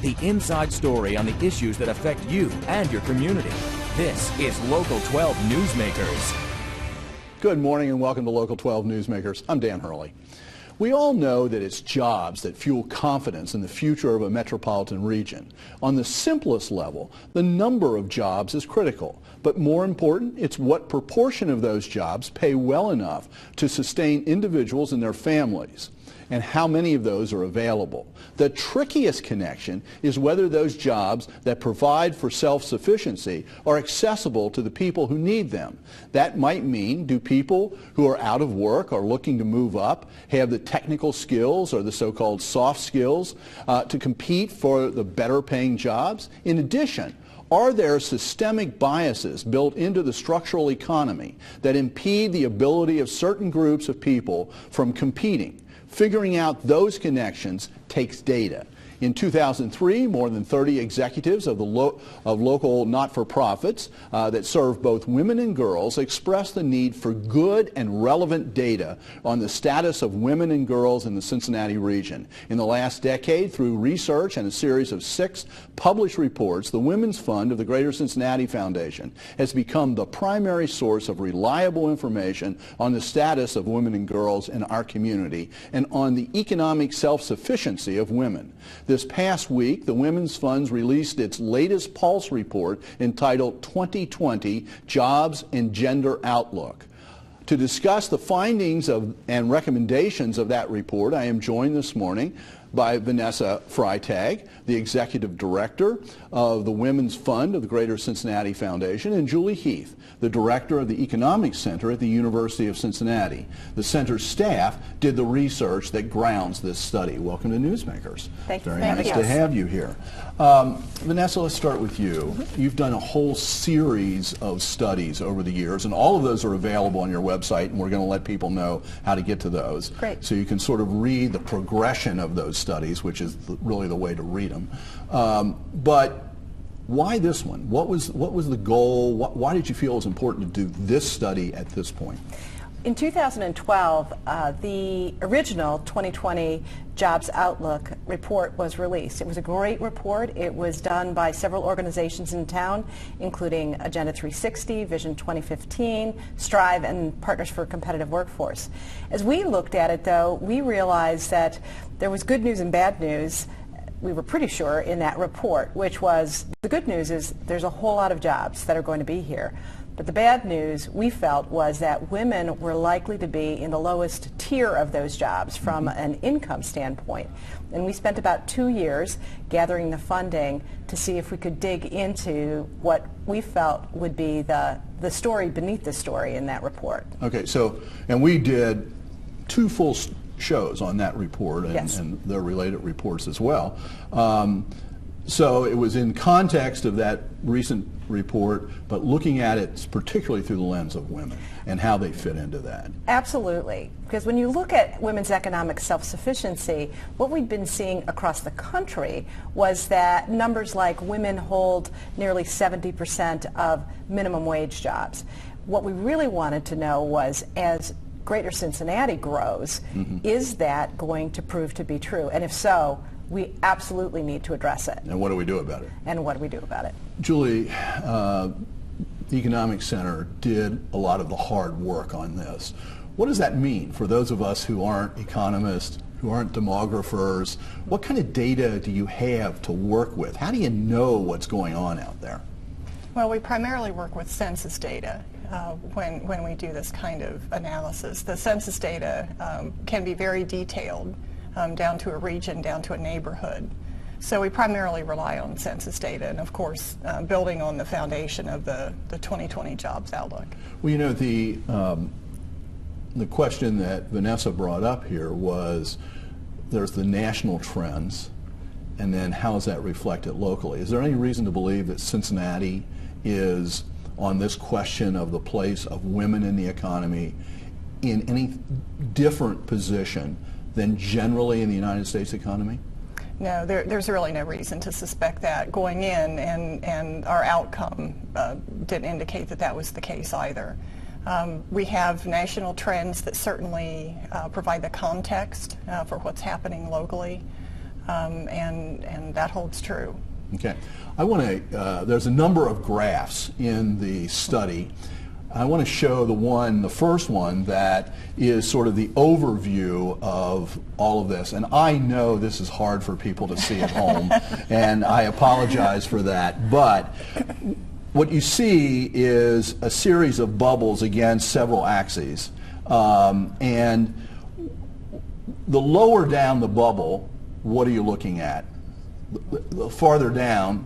the inside story on the issues that affect you and your community. This is Local 12 Newsmakers. Good morning and welcome to Local 12 Newsmakers. I'm Dan Hurley. We all know that it's jobs that fuel confidence in the future of a metropolitan region. On the simplest level, the number of jobs is critical. But more important, it's what proportion of those jobs pay well enough to sustain individuals and their families, and how many of those are available. The trickiest connection is whether those jobs that provide for self-sufficiency are accessible to the people who need them. That might mean, do people who are out of work or looking to move up have the technical skills or the so-called soft skills to compete for the better paying jobs? In addition, are there systemic biases built into the structural economy that impede the ability of certain groups of people from competing? Figuring out those connections takes data. In 2003, more than 30 executives of local not-for-profits that serve both women and girls expressed the need for good and relevant data on the status of women and girls in the Cincinnati region. In the last decade, through research and a series of 6 published reports, the Women's Fund of the Greater Cincinnati Foundation has become the primary source of reliable information on the status of women and girls in our community and on the economic self-sufficiency of women. This past week, the Women's Fund released its latest Pulse report entitled 2020 Jobs and Gender Outlook. To discuss the findings and recommendations of that report, I am joined this morning by Vanessa Freytag, the Executive Director of the Women's Fund of the Greater Cincinnati Foundation, and Julie Heath, the Director of the Economics Center at the University of Cincinnati. The center's staff did the research that grounds this study. Welcome to Newsmakers. Thank you. Very nice to have you here. Vanessa, let's start with you. You've done a whole series of studies over the years, and all of those are available on your website, and we're going to let people know how to get to those. Great. So you can sort of read the progression of those studies, which is really the way to read them. But why this one? What was the goal? Why did you feel it was important to do this study at this point? In 2012, the original 2020 Jobs Outlook report was released. It was a great report. It was done by several organizations in town, including Agenda 360, Vision 2015, Strive, and Partners for a Competitive Workforce. As we looked at it, though, we realized that there was good news and bad news. We were pretty sure in that report, which was the good news is there's a whole lot of jobs that are going to be here. But the bad news, we felt, was that women were likely to be in the lowest tier of those jobs from an income standpoint. And we spent about 2 years gathering the funding to see if we could dig into what we felt would be the story beneath the story in that report. Okay, so, and we did 2 full shows on that report and, yes, and their related reports as well. So it was in context of that recent report, but looking at it particularly through the lens of women and how they fit into that. Absolutely, because when you look at women's economic self-sufficiency, what we've been seeing across the country was that numbers like women hold nearly 70% of minimum wage jobs. What we really wanted to know was, as Greater Cincinnati grows, is that going to prove to be true? And if so, we absolutely need to address it. And what do we do about it? And what do we do about it? Julie, the Economic Center did a lot of the hard work on this. What does that mean for those of us who aren't economists, who aren't demographers? What kind of data do you have to work with? How do you know what's going on out there? Well, we primarily work with census data when we do this kind of analysis. The census data can be very detailed, down to a region, down to a neighborhood. So we primarily rely on census data and, of course, building on the foundation of the 2020 Jobs Outlook. Well, you know, the question that Vanessa brought up here was there's the national trends, and then how is that reflected locally? Is there any reason to believe that Cincinnati is on this question of the place of women in the economy in any different position than generally in the United States economy? No, there's really no reason to suspect that going in, and our outcome didn't indicate that that was the case either. We have national trends that certainly provide the context for what's happening locally. and that holds true. Okay. I want to, there's a number of graphs in the study. I want to show the first one that is sort of the overview of all of this. And I know this is hard for people to see at home, and I apologize for that. But what you see is a series of bubbles against several axes. And the lower down the bubble, what are you looking at? The farther down,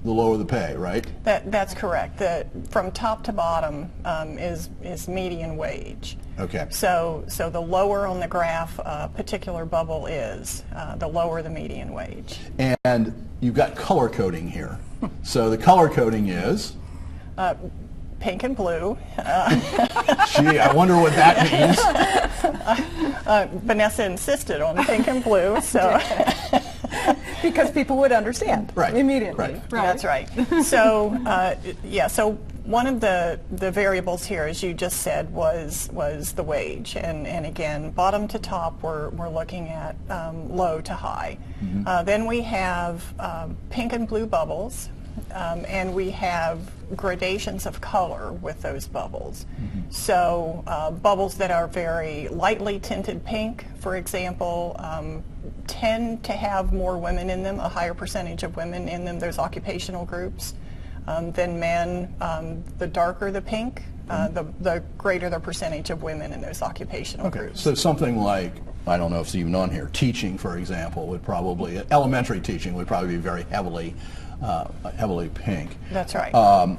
the lower the pay, right? That's correct. From top to bottom is median wage. Okay. So the lower on the graph a particular bubble is, the lower the median wage. And you've got color coding here. So the color coding is? Pink and blue. Gee, I wonder what that means. Vanessa insisted on pink and blue, so. Because people would understand immediately. Right. That's right. So, yeah, so one of the variables here, as you just said, was the wage. And again, bottom to top, we're looking at low to high. Mm-hmm. Then we have pink and blue bubbles, and we have gradations of color with those bubbles. Mm-hmm. So bubbles that are very lightly tinted pink, for example, tend to have more women in them, a higher percentage of women in them. There's occupational groups than men. The darker the pink, the greater the percentage of women in those occupational groups. So something like, I don't know if it's even on here, teaching, for example, would probably, elementary teaching would probably be very heavily pink. That's right.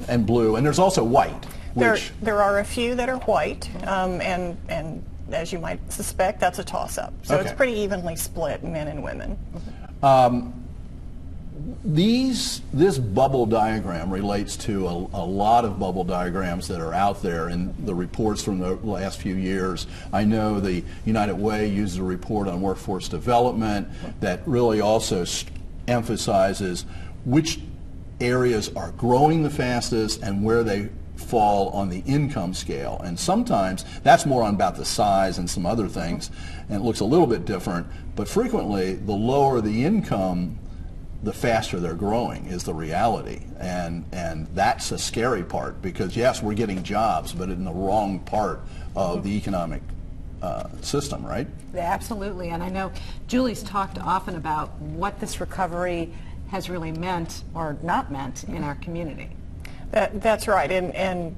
And blue, and there's also white. Which there are a few that are white, and as you might suspect, that's a toss-up. So it's pretty evenly split, men and women. This bubble diagram relates to a lot of bubble diagrams that are out there in the reports from the last few years. I know the United Way uses a report on workforce development that really also emphasizes which areas are growing the fastest and where they fall on the income scale. And sometimes that's more on about the size and some other things, and it looks a little bit different, but frequently the lower the income, the faster they're growing is the reality. And that's a scary part, because yes, we're getting jobs, but in the wrong part of the economic system, right? Absolutely, and I know Julie's talked often about what this recovery has really meant or not meant in our community. That's right, and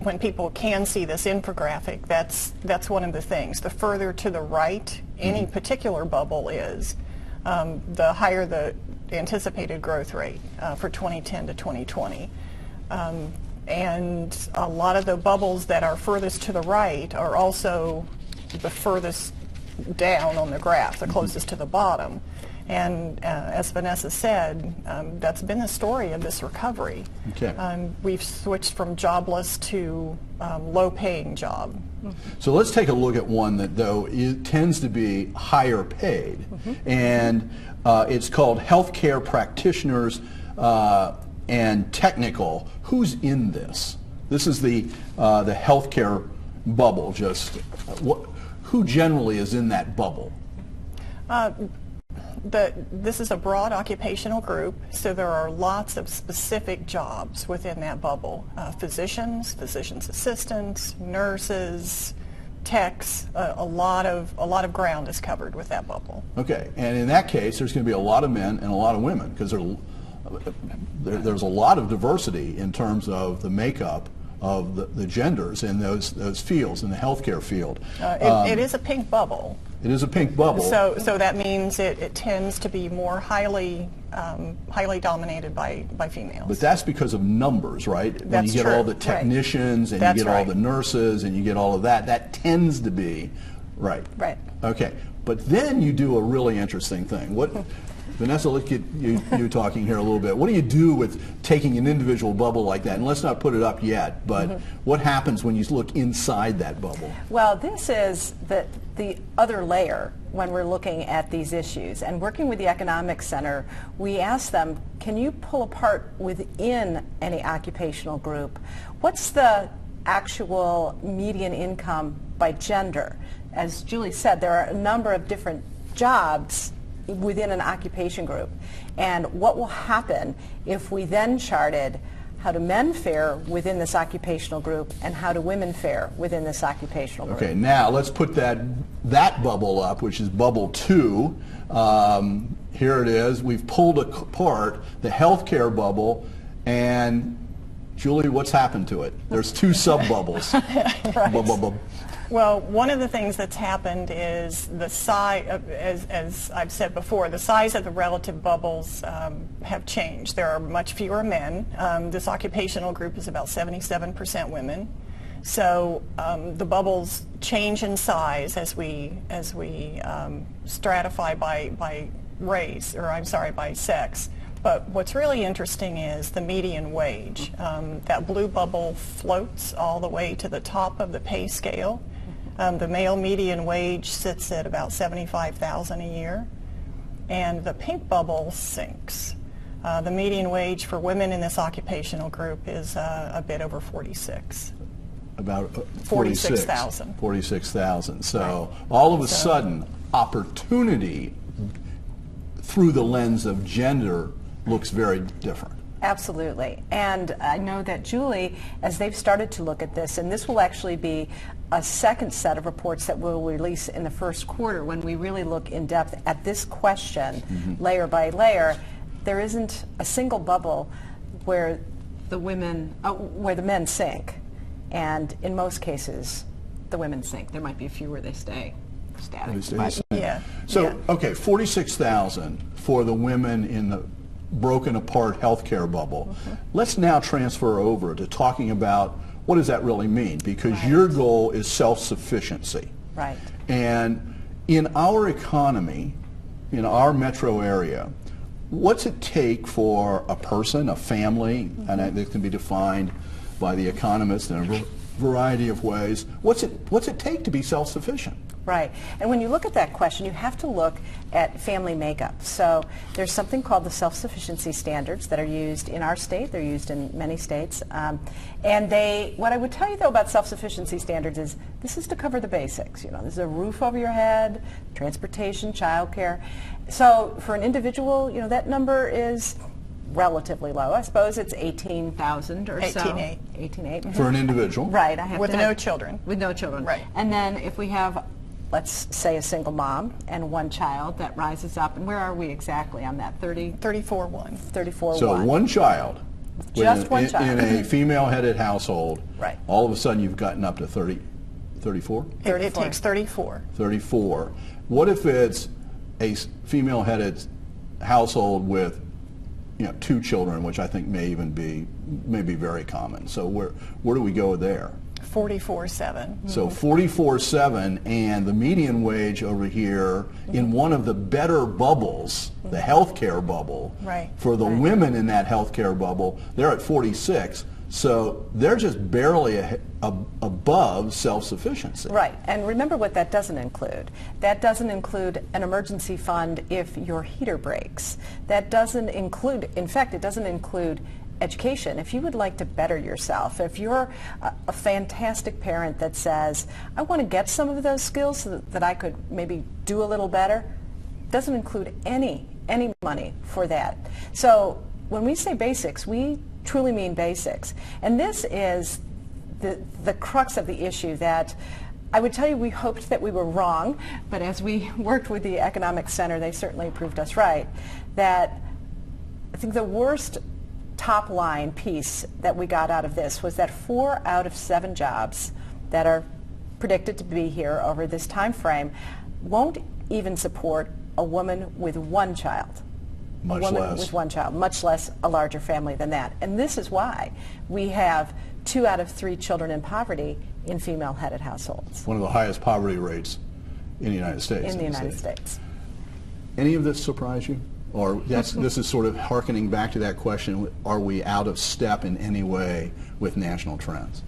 when people can see this infographic, that's one of the things. The further to the right any particular bubble is, the higher the anticipated growth rate for 2010 to 2020. And a lot of the bubbles that are furthest to the right are also the furthest down on the graph, the closest to the bottom. And as Vanessa said, that's been the story of this recovery. Okay. We've switched from jobless to low-paying job. So let's take a look at one that, though, tends to be higher paid. And it's called healthcare practitioners and technical. Who's in this? This is the healthcare bubble. Just who generally is in that bubble? This is a broad occupational group, so there are lots of specific jobs within that bubble. Physicians, physician's assistants, nurses, techs, a lot of ground is covered with that bubble. Okay, and in that case, there's going to be a lot of men and a lot of women, because there's a lot of diversity in terms of the makeup of the genders in those fields, in the healthcare field. It is a pink bubble. It is a pink bubble. So that means it tends to be more highly dominated by females. But that's because of numbers, right? When That's you get true. all the technicians and That's you get all right. the nurses and you get all of that, that tends to be right. Right. Okay, but then you do a really interesting thing. Vanessa, let's get you talking here a little bit. What do you do with taking an individual bubble like that? And let's not put it up yet, but what happens when you look inside that bubble? Well, this is the other layer when we're looking at these issues. And working with the Economic Center, we asked them, can you pull apart within any occupational group? What's the actual median income by gender? As Julie said, there are a number of different jobs within an occupation group. And what will happen if we then charted how do men fare within this occupational group and how do women fare within this occupational group? Okay, now let's put that bubble up, which is bubble 2. Here it is. We've pulled apart the healthcare bubble, and Julie, what's happened to it? There's 2 sub-bubbles. Right. Well, one of the things that's happened is the size, as I've said before, the size of the relative bubbles have changed. There are much fewer men. This occupational group is about 77% women. So the bubbles change in size as we stratify by race, or I'm sorry, by sex. But what's really interesting is the median wage. That blue bubble floats all the way to the top of the pay scale. The male median wage sits at about $75,000 a year, and the pink bubble sinks. The median wage for women in this occupational group is a bit over 46. About 46,000. 46,000. So all of a sudden, opportunity through the lens of gender looks very different. Absolutely. And I know that Julie, as they've started to look at this, and this will actually be a second set of reports that we'll release in the first quarter when we really look in depth at this question, layer by layer, there isn't a single bubble where the men sink. And in most cases, the women sink. There might be a few where they stay static. Yeah. So, okay, 46,000 for the women in the broken apart healthcare bubble. Let's now transfer over to talking about what does that really mean, because your goal is self-sufficiency. Right. And in our economy, in our metro area, what's it take for a person, a family, and it can be defined by the economists in a variety of ways, what's it take to be self-sufficient? Right. And when you look at that question, you have to look at family makeup. So there's something called the self-sufficiency standards that are used in our state. They're used in many states. And what I would tell you, though, about self-sufficiency standards is this is to cover the basics. You know, there's a roof over your head, transportation, childcare. So for an individual, you know, that number is relatively low. I suppose it's 18,000 or so. 18,800. For an individual. Right. With no children. With no children. Right. And then if we have, let's say, a single mom and one child, that rises up. And where are we exactly on that? 34-1. 34-1. So one child. Just one child. In a female-headed household. Right. All of a sudden you've gotten up to 34? It takes 34. 34. What if it's a female-headed household with, you know, 2 children, which I think may be very common. So where do we go there? 44-7. So 44-7, and the median wage over here in one of the better bubbles, the healthcare bubble, for the women in that healthcare bubble, they're at 46. So they're just barely above self-sufficiency. Right. And remember what that doesn't include. That doesn't include an emergency fund if your heater breaks. That doesn't include, in fact, it doesn't include education. If you would like to better yourself, if you're a fantastic parent that says, I want to get some of those skills so that I could maybe do a little better, it doesn't include any money for that. So when we say basics, we truly mean basics. And this is the crux of the issue that I would tell you we hoped that we were wrong, but as we worked with the Economic Center, they certainly proved us right, that I think the worst top line piece that we got out of this was that 4 out of 7 jobs that are predicted to be here over this time frame won't even support a woman with 1 child. Much woman less. with 1 child, much less a larger family than that. And this is why we have 2 out of 3 children in poverty in female-headed households. One of the highest poverty rates in the United States. In the United States. Any of this surprise you? Or this is sort of hearkening back to that question, are we out of step in any way with national trends?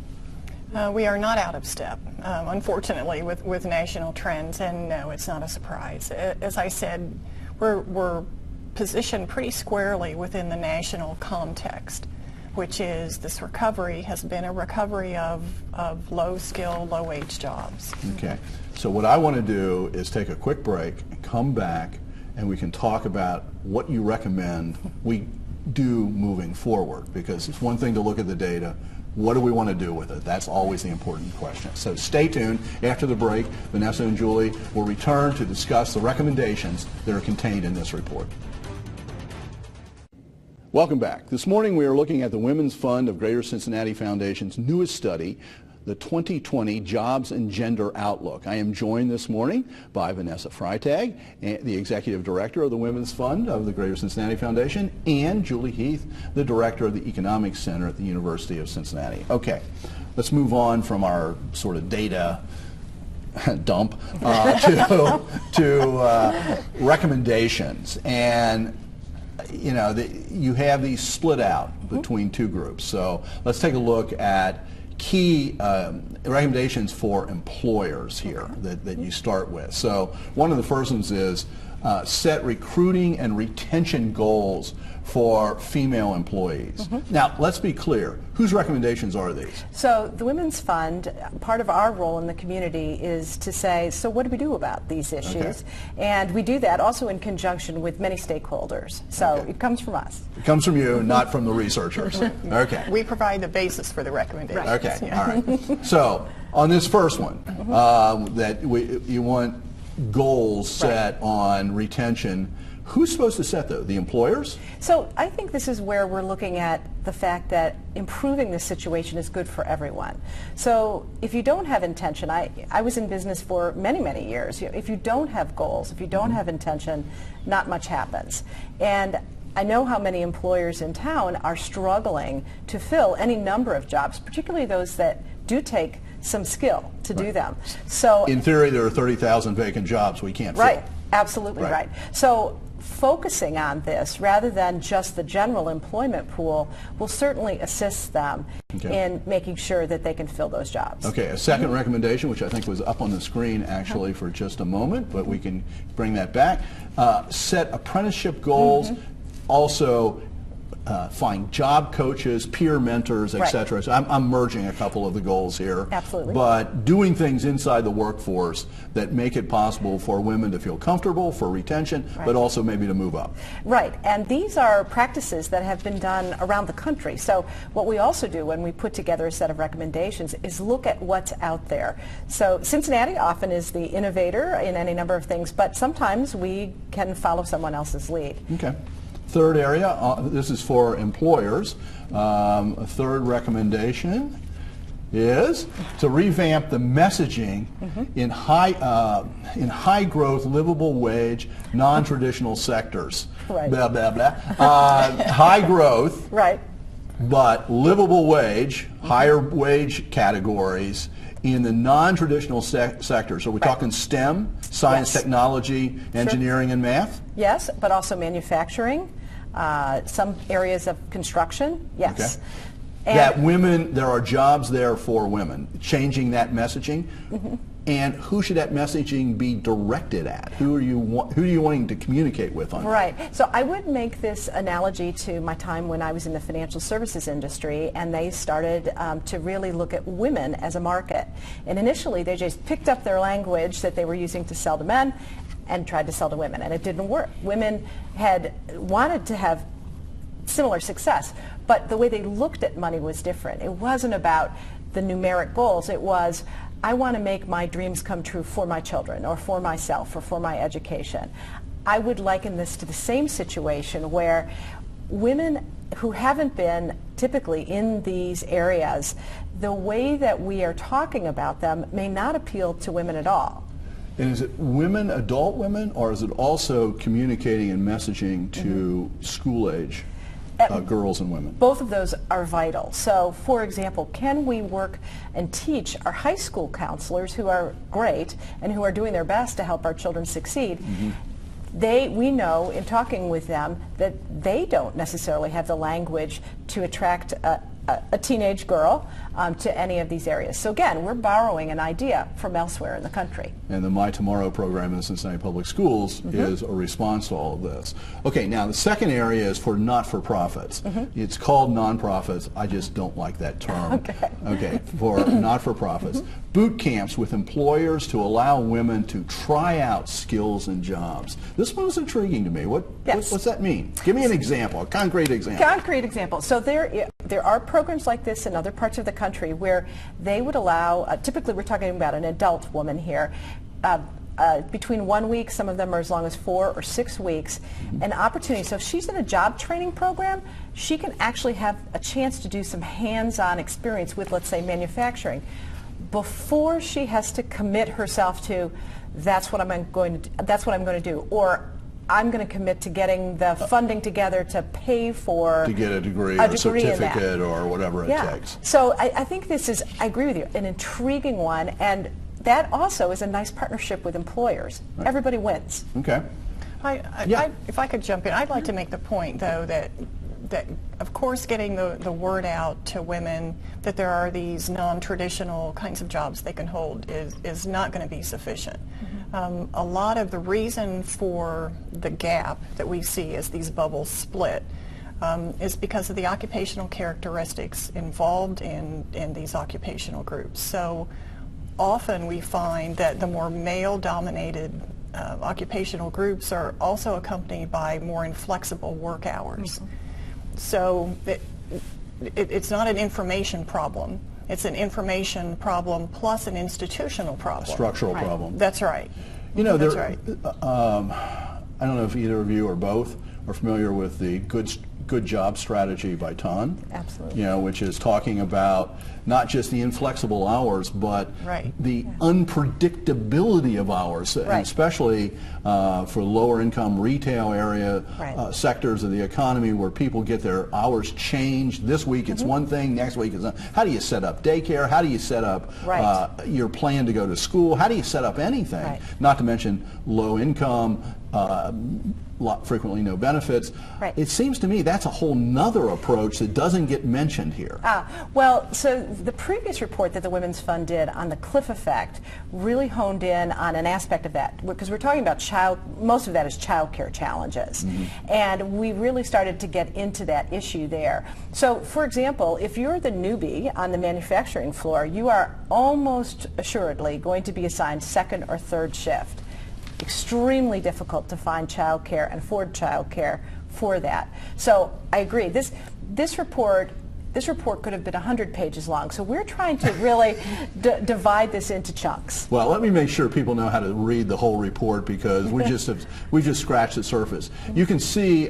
We are not out of step, unfortunately, with national trends, and no, it's not a surprise. As I said, we're positioned pretty squarely within the national context, which is this recovery has been a recovery of low-skill, low-wage jobs. Okay. So what I want to do is take a quick break and come back and we can talk about what you recommend we do moving forward, because it's one thing to look at the data. What do we want to do with it? That's always the important question. So stay tuned. After the break, Vanessa and Julie will return to discuss the recommendations that are contained in this report. Welcome back. This morning we are looking at the Women's Fund of Greater Cincinnati Foundation's newest study, the 2020 Jobs and Gender Outlook. I am joined this morning by Vanessa Freytag, the Executive Director of the Women's Fund of the Greater Cincinnati Foundation, and Julie Heath, the Director of the Economics Center at the University of Cincinnati. Okay, let's move on from our sort of data dump to recommendations. And you know, you have these split out between two groups. So let's take a look at key recommendations for employers here that you start with. So one of the first ones is set recruiting and retention goals for female employees. Now, let's be clear. Whose recommendations are these? So the Women's Fund, part of our role in the community is to say, so what do we do about these issues? Okay. And we do that also in conjunction with many stakeholders. So it comes from us. It comes from you, not from the researchers. Okay. We provide the basis for the recommendations. Right. Okay, all right. So on this first one, that you want goals set on retention. Who's supposed to set those? The employers? So I think this is where we're looking at the fact that improving this situation is good for everyone. So if you don't have intention, I was in business for many, many years. If you don't have goals, if you don't have intention, not much happens. And I know how many employers in town are struggling to fill any number of jobs, particularly those that do take some skill to do them. So in theory, there are 30,000 vacant jobs we can't fill. Right, absolutely right. So focusing on this rather than just the general employment pool will certainly assist them in making sure that they can fill those jobs. Okay, a second recommendation, which I think was up on the screen actually for just a moment, but we can bring that back. Set apprenticeship goals, also find job coaches, peer mentors, etc. So I'm merging a couple of the goals here. Absolutely. But doing things inside the workforce that make it possible for women to feel comfortable, for retention, but also maybe to move up. Right, and these are practices that have been done around the country. So what we also do when we put together a set of recommendations is look at what's out there. So Cincinnati often is the innovator in any number of things, but sometimes we can follow someone else's lead. Okay. Third area, this is for employers. A third recommendation is to revamp the messaging in high growth, livable wage, non-traditional sectors. Blah, blah, blah. High growth, but livable wage, higher wage categories in the non-traditional sectors. So we're talking STEM, science, technology, engineering, and math? Yes, but also manufacturing, some areas of construction, yes. Okay. And that women, there are jobs there for women, changing that messaging. And who should that messaging be directed at? Who are you wanting to communicate with on that? Right. So I would make this analogy to my time when I was in the financial services industry, and they started to really look at women as a market. And initially they just picked up their language that they were using to sell to men and tried to sell to women, and it didn't work. Women had wanted to have similar success, but the way they looked at money was different. It wasn't about the numeric goals. It was, I want to make my dreams come true for my children or for myself or for my education. I would liken this to the same situation where women who haven't been typically in these areas, the way that we are talking about them may not appeal to women at all. And is it women, adult women, or is it also communicating and messaging to school age girls and women? Both of those are vital. So, for example, can we work and teach our high school counselors, who are great and who are doing their best to help our children succeed? We know in talking with them that they don't necessarily have the language to attract a teenage girl to any of these areas. So again, we're borrowing an idea from elsewhere in the country. And the My Tomorrow program in the Cincinnati Public Schools is a response to all of this. Okay, now the second area is for not-for-profits. It's called nonprofits. I just don't like that term. Okay, for not-for-profits. Boot camps with employers to allow women to try out skills and jobs. This one was intriguing to me. What's that mean? Give me an example, a concrete example. Concrete example. So there are programs like this in other parts of the country where they would allow, typically we're talking about an adult woman here, between 1 week, some of them are as long as 4 or 6 weeks, an opportunity. So if she's in a job training program, she can actually have a chance to do some hands-on experience with, let's say, manufacturing before she has to commit herself to that's what I'm going to do, or I'm going to commit to getting the funding together to pay for to get a degree or certificate or whatever it takes. So I think this is, I agree with you, an intriguing one, and that also is a nice partnership with employers. Right. Everybody wins. Okay. If I could jump in, I'd like to make the point, though, that of course getting the word out to women that there are these non-traditional kinds of jobs they can hold is not going to be sufficient. A lot of the reason for the gap that we see as these bubbles split is because of the occupational characteristics involved in these occupational groups. So often we find that the more male-dominated occupational groups are also accompanied by more inflexible work hours. So it's not an information problem. It's an information problem plus an institutional problem. Structural problem. That's right. You know, that's right. I don't know if either of you or both are familiar with the Good Job Strategy by Ton. Absolutely. You know, which is talking about not just the inflexible hours, but the unpredictability of hours, and especially for lower income retail area sectors of the economy where people get their hours changed. This week it's one thing, next week it's another. How do you set up daycare? How do you set up your plan to go to school? How do you set up anything? Not to mention low income, frequently no benefits. It seems to me that's a whole nother approach that doesn't get mentioned here. Well, so the previous report that the Women's Fund did on the cliff effect really honed in on an aspect of that, because we're talking about most of that is child care challenges. And we really started to get into that issue there. So, for example, if you're the newbie on the manufacturing floor, you are almost assuredly going to be assigned second or third shift. Extremely difficult to find childcare and afford childcare for that. So I agree. This report could have been 100 pages long. So we're trying to really divide this into chunks. Well, let me make sure people know how to read the whole report, because we just scratched the surface. You can see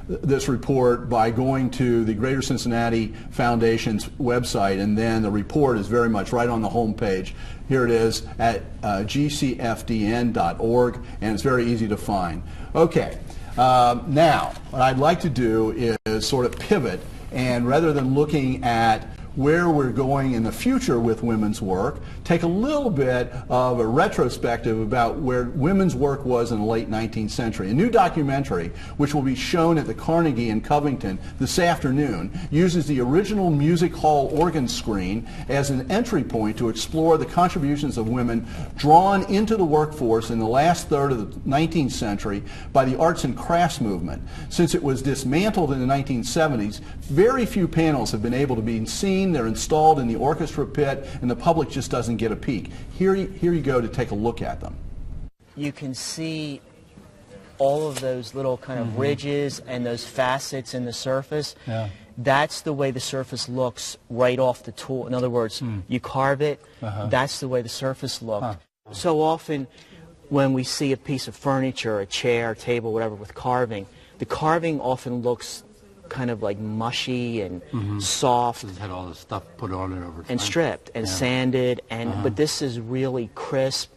this report by going to the Greater Cincinnati Foundation's website, and then the report is very much right on the home page. Here it is at gcfdn.org, and it's very easy to find. Okay, now what I'd like to do is sort of pivot, and rather than looking at where we're going in the future with women's work, take a little bit of a retrospective about where women's work was in the late 19th century. A new documentary, which will be shown at the Carnegie in Covington this afternoon, uses the original music hall organ screen as an entry point to explore the contributions of women drawn into the workforce in the last third of the 19th century by the arts and crafts movement. Since it was dismantled in the 1970s, very few panels have been able to be seen. They're installed in the orchestra pit, and the public just doesn't get a peek. Here you go to take a look at them. You can see all of those little kind of ridges and those facets in the surface. That's the way the surface looks right off the tool. In other words, you carve it, that's the way the surface looked. So often when we see a piece of furniture, a chair, table, whatever, with carving, the carving often looks kind of like mushy and soft. It's had all the stuff put on it over time. And stripped and sanded, and but this is really crisp.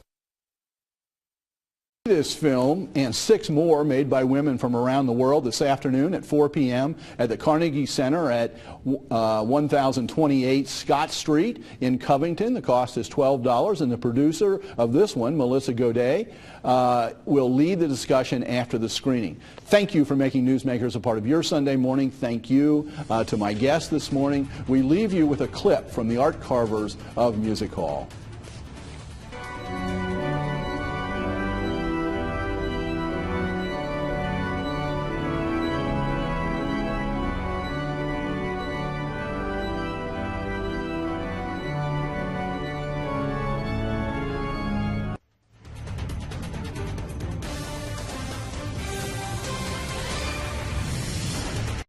This film and 6 more made by women from around the world this afternoon at 4 p.m. at the Carnegie Center at 1028 Scott Street in Covington. The cost is $12, and the producer of this one, Melissa Godet, will lead the discussion after the screening. Thank you for making Newsmakers a part of your Sunday morning. Thank you to my guest this morning. We leave you with a clip from the art carvers of Music Hall.